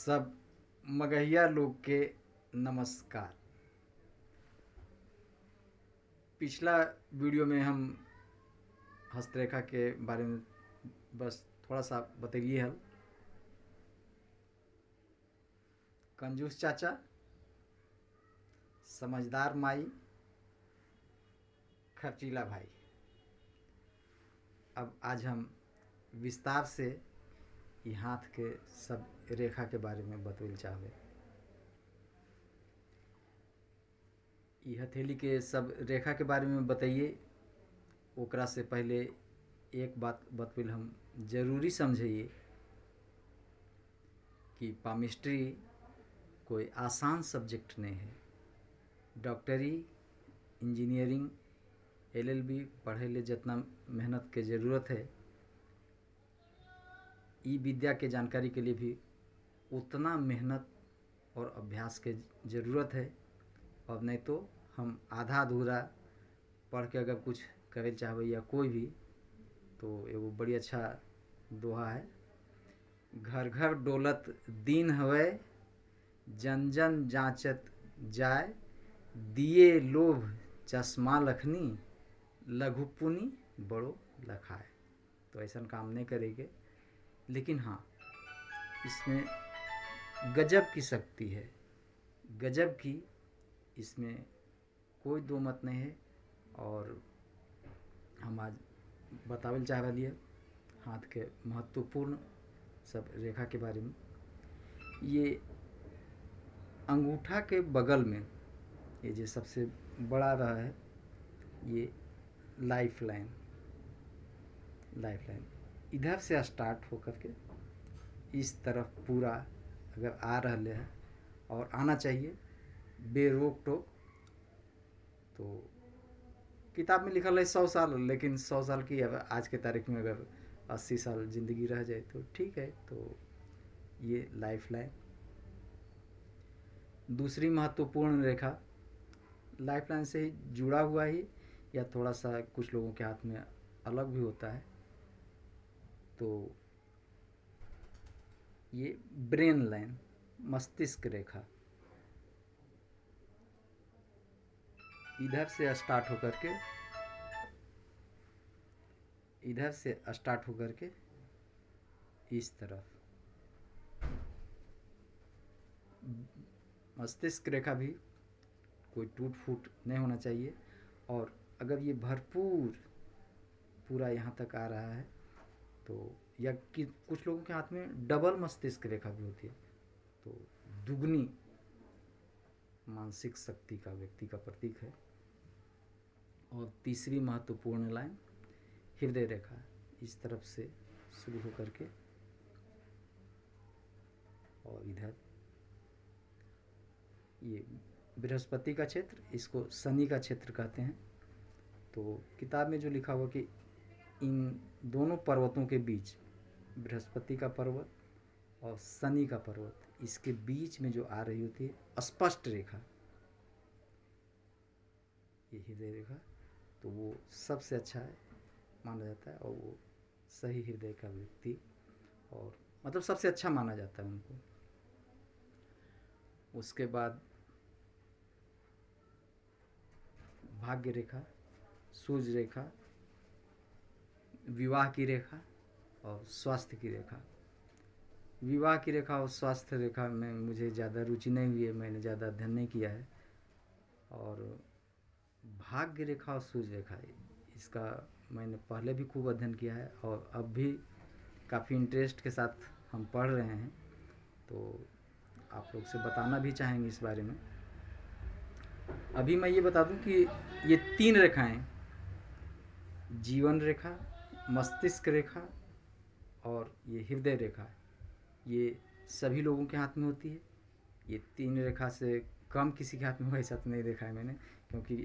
सब मगहिया लोग के नमस्कार। पिछला वीडियो में हम हस्तरेखा के बारे में बस थोड़ा सा बतैलिए हल। कंजूस चाचा, समझदार माई, खर्चीला भाई। अब आज हम विस्तार से ये हाथ के सब रेखा के बारे में बतैल चाहबे। ये हथेली के सब रेखा के बारे में बताइए। ओकरा से पहले एक बात बतविल हम जरूरी समझिए कि पामिस्ट्री कोई आसान सब्जेक्ट नहीं है। डॉक्टरी, इंजीनियरिंग, एलएलबी पढ़े ले जितना मेहनत के ज़रूरत है, ई विद्या के जानकारी के लिए भी उतना मेहनत और अभ्यास के ज़रूरत है। और नहीं तो हम आधा अधूरा पढ़ के अगर कुछ करे चाहबे या कोई भी, तो एगो बड़ी अच्छा दोहा है, घर घर डोलत दीन हवै, जन जन जांचत जाय, दिए लोभ चश्मा लखनी, लघु पुनि बड़ो लखाए। तो ऐसा काम नहीं करेंगे, लेकिन हाँ, इसमें गजब की शक्ति है, गजब की, इसमें कोई दो मत नहीं है। और हम आज बतावल चाह रही है हाथ के महत्वपूर्ण सब रेखा के बारे में। ये अंगूठा के बगल में ये जो सबसे बड़ा रहा है, ये लाइफ लाइन इधर से स्टार्ट होकर के इस तरफ पूरा अगर आ रहा है और आना चाहिए बेरोक टोक। तो किताब में लिखल है 100 साल, लेकिन 100 साल की अगर आज के तारीख में अगर 80 साल ज़िंदगी रह जाए तो ठीक है। तो ये लाइफ लाइन दूसरी महत्वपूर्ण रेखा लाइफ लाइन से ही जुड़ा हुआ ही, या थोड़ा सा कुछ लोगों के हाथ में अलग भी होता है। तो ये ब्रेन लाइन, मस्तिष्क रेखा, इधर से स्टार्ट होकर के इस तरफ मस्तिष्क रेखा भी कोई टूट फूट नहीं होना चाहिए। और अगर ये भरपूर पूरा यहाँ तक आ रहा है तो, या कि कुछ लोगों के हाथ में डबल मस्तिष्क रेखा भी होती है, तो दुगनी मानसिक शक्ति का व्यक्ति का प्रतीक है। और तीसरी महत्वपूर्ण लाइन हृदय रेखा, इस तरफ से शुरू होकर के और इधर ये बृहस्पति का क्षेत्र, इसको शनि का क्षेत्र कहते हैं। तो किताब में जो लिखा हुआ कि इन दोनों पर्वतों के बीच, बृहस्पति का पर्वत और शनि का पर्वत, इसके बीच में जो आ रही होती है स्पष्ट रेखा, ये हृदय रेखा, तो वो सबसे अच्छा है माना जाता है। और वो सही हृदय का व्यक्ति, और मतलब सबसे अच्छा माना जाता है उनको। उसके बाद भाग्य रेखा, सूर्य रेखा, विवाह की रेखा और स्वास्थ्य की रेखा। विवाह की रेखा और स्वास्थ्य रेखा में मुझे ज़्यादा रुचि नहीं हुई है, मैंने ज़्यादा अध्ययन नहीं किया है। और भाग्य रेखा और सूर्य रेखा, इसका मैंने पहले भी खूब अध्ययन किया है और अब भी काफ़ी इंटरेस्ट के साथ हम पढ़ रहे हैं। तो आप लोग से बताना भी चाहेंगे इस बारे में। अभी मैं ये बता दूं कि ये 3 रेखाएं, जीवन रेखा, मस्तिष्क रेखा और ये हृदय रेखा, ये सभी लोगों के हाथ में होती है। ये 3 रेखा से कम किसी के हाथ में वैसा तो नहीं देखा है मैंने, क्योंकि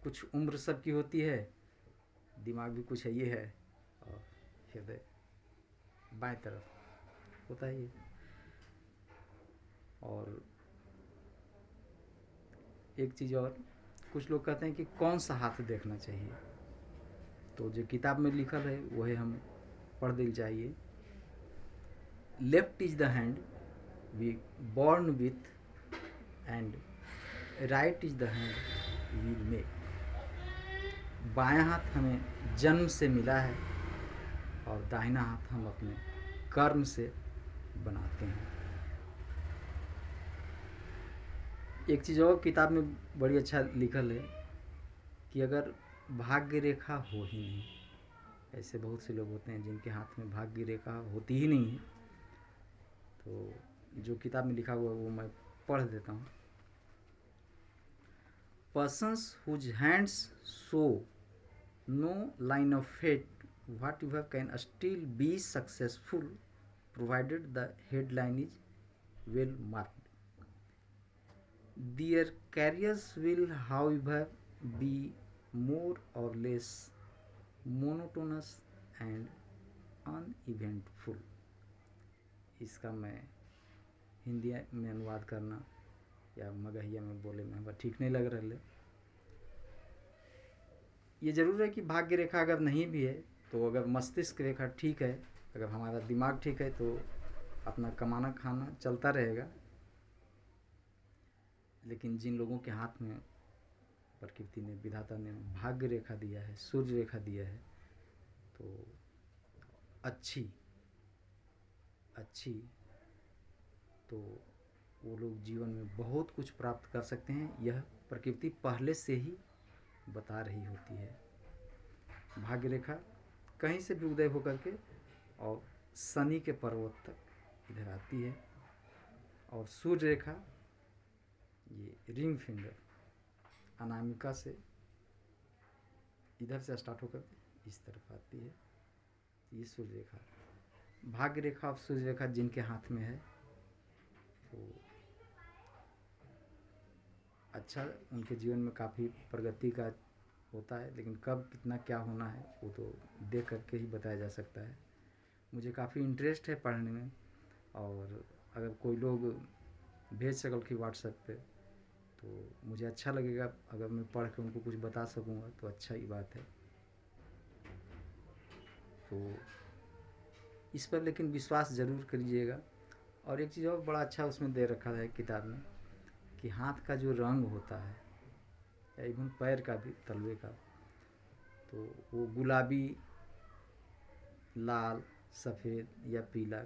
कुछ उम्र सबकी होती है, दिमाग भी कुछ है ये है, और हृदय बाएं तरफ होता है ये। और एक चीज़ और, कुछ लोग कहते हैं कि कौन सा हाथ देखना चाहिए, तो जो किताब में लिखल है वही हम पढ़ दिल चाहिए। Left is the hand we born with and right is the hand we make. बायां हाथ हमें जन्म से मिला है और दाहिना हाथ हम अपने कर्म से बनाते हैं। एक चीज़ और किताब में बड़ी अच्छा लिखल है कि अगर भाग्य रेखा हो ही नहीं, ऐसे बहुत से लोग होते हैं जिनके हाथ में भाग्य रेखा होती ही नहीं है, तो जो किताब में लिखा हुआ है वो मैं पढ़ देता हूँ। Persons whose hands show no line of fate whatever can still be successful provided the headline is well marked. Their careers will however be more or less monotonous and uneventful. इसका मैं हिंदी में अनुवाद करना या मगहिया में बोले में वह ठीक नहीं लग रहा है। ये ज़रूर है कि भाग्य रेखा अगर नहीं भी है तो अगर मस्तिष्क रेखा ठीक है, अगर हमारा दिमाग ठीक है तो अपना कमाना खाना चलता रहेगा। लेकिन जिन लोगों के हाथ में प्रकृति ने, विधाता ने भाग्य रेखा दिया है, सूर्य रेखा दिया है, तो अच्छी तो वो लोग जीवन में बहुत कुछ प्राप्त कर सकते हैं। यह प्रकृति पहले से ही बता रही होती है। भाग्य रेखा कहीं से भी उदय होकर के और शनि के पर्वत तक इधर आती है, और सूर्य रेखा ये रिंग फिंगर अनामिका से इधर से स्टार्ट होकर इस तरफ आती है। ये सूर्य रेखा, भाग्य रेखा और सूर्य रेखा जिनके हाथ में है तो अच्छा, उनके जीवन में काफ़ी प्रगति का होता है। लेकिन कब कितना क्या होना है वो तो देख करके ही बताया जा सकता है। मुझे काफ़ी इंटरेस्ट है पढ़ने में, और अगर कोई लोग भेज सकल कि व्हाट्सएप पे तो मुझे अच्छा लगेगा। अगर मैं पढ़ के उनको कुछ बता सकूँगा तो अच्छा ही बात है। तो इस पर लेकिन विश्वास ज़रूर करिएगा। और एक चीज़ और बड़ा अच्छा उसमें दे रखा है किताब में कि हाथ का जो रंग होता है या इवन पैर का भी, तलवे का, तो वो गुलाबी, लाल, सफ़ेद या पीला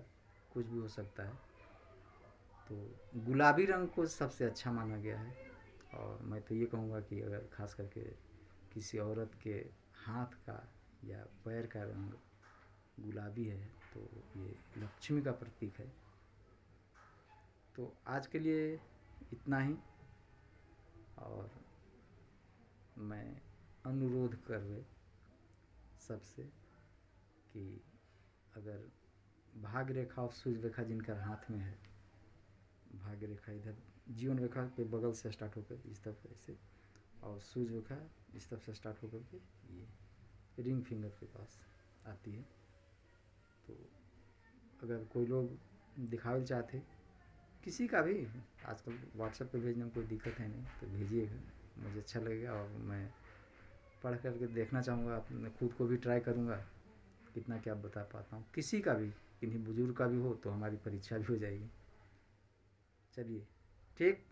कुछ भी हो सकता है। तो गुलाबी रंग को सबसे अच्छा माना गया है। और मैं तो ये कहूँगा कि अगर ख़ास करके किसी औरत के हाथ का या पैर का रंग गुलाबी है तो ये लक्ष्मी का प्रतीक है। तो आज के लिए इतना ही, और मैं अनुरोध कर रहे सबसे कि अगर भाग्य रेखा और सूर्य रेखा जिनका हाथ में है, भाग्य रेखा इधर जीवन रेखा पे बगल से स्टार्ट होकर इस तरफ ऐसे, और सूर्य रेखा इस तरफ से स्टार्ट होकर के ये रिंग फिंगर के पास आती है। तो अगर कोई लोग दिखावे चाहते किसी का भी, आजकल व्हाट्सएप पे भेजने में कोई दिक्कत है नहीं, तो भेजिएगा, मुझे अच्छा लगेगा और मैं पढ़ करके देखना चाहूँगा, अपने खुद को भी ट्राई करूँगा कितना क्या बता पाता हूँ। किसी का भी, किन्हीं बुजुर्ग का भी हो तो हमारी परीक्षा भी हो जाएगी। चलिए ठीक।